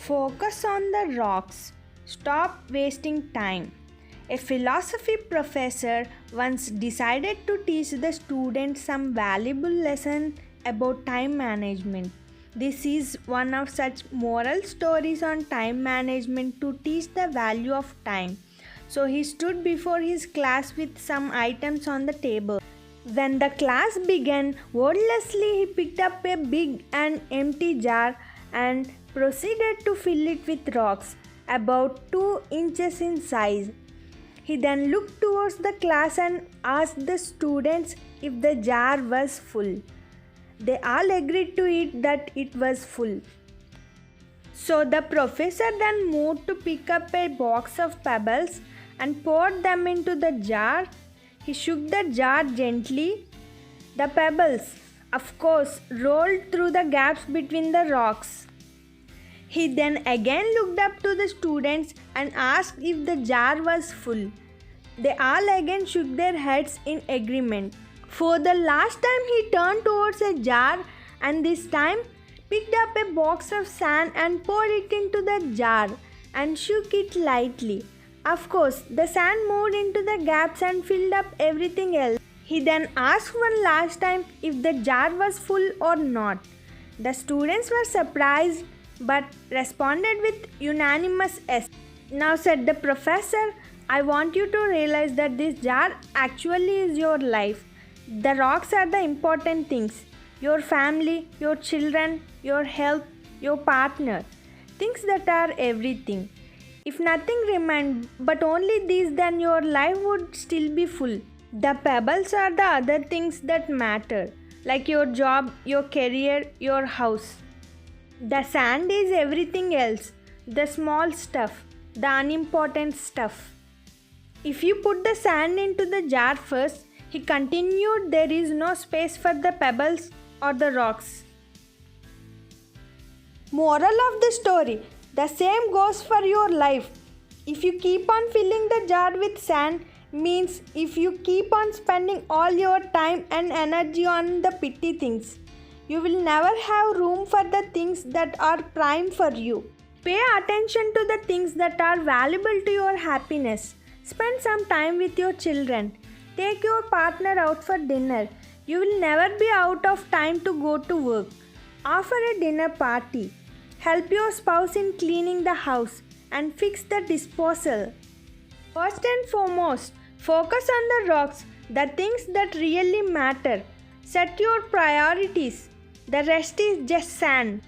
Focus on the rocks. Stop wasting time. A philosophy professor once decided to teach the students some valuable lesson about time management. This is one of such moral stories on time management to teach the value of time. So he stood before his class with some items on the table. When the class began, wordlessly he picked up a big and empty jar and proceeded to fill it with rocks about 2 inches in size. He then looked towards the class and asked the students if the jar was full. They all agreed to it that it was full. So the professor then moved to pick up a box of pebbles and poured them into the jar. He shook the jar gently. The pebbles, of course, rolled through the gaps between the rocks. He then again looked up to the students and asked if the jar was full. They all again shook their heads in agreement. For the last time he turned towards a jar and this time picked up a box of sand and poured it into the jar and shook it lightly. Of course, the sand moved into the gaps and filled up everything else. He then asked one last time if the jar was full or not. The students were surprised but responded with unanimous yes. Now, said the professor, I want you to realize that this jar actually is your life. The rocks are the important things. Your family, your children, your health, your partner. Things that are everything. If nothing remained but only these, then your life would still be full. The pebbles are the other things that matter, like your job, your career, your house. The sand is everything else, the small stuff, the unimportant stuff. If you put the sand into the jar first, he continued, there is no space for the pebbles or the rocks. Moral of the story, the same goes for your life. If you keep on filling the jar with sand, means if you keep on spending all your time and energy on the petty things, you will never have room for the things that are prime for you. Pay attention to the things that are valuable to your happiness. Spend some time with your children. Take your partner out for dinner. You will never be out of time to go to work. Offer a dinner party. Help your spouse in cleaning the house and fix the disposal. First and foremost, focus on the rocks, the things that really matter. Set your priorities. The rest is just sand.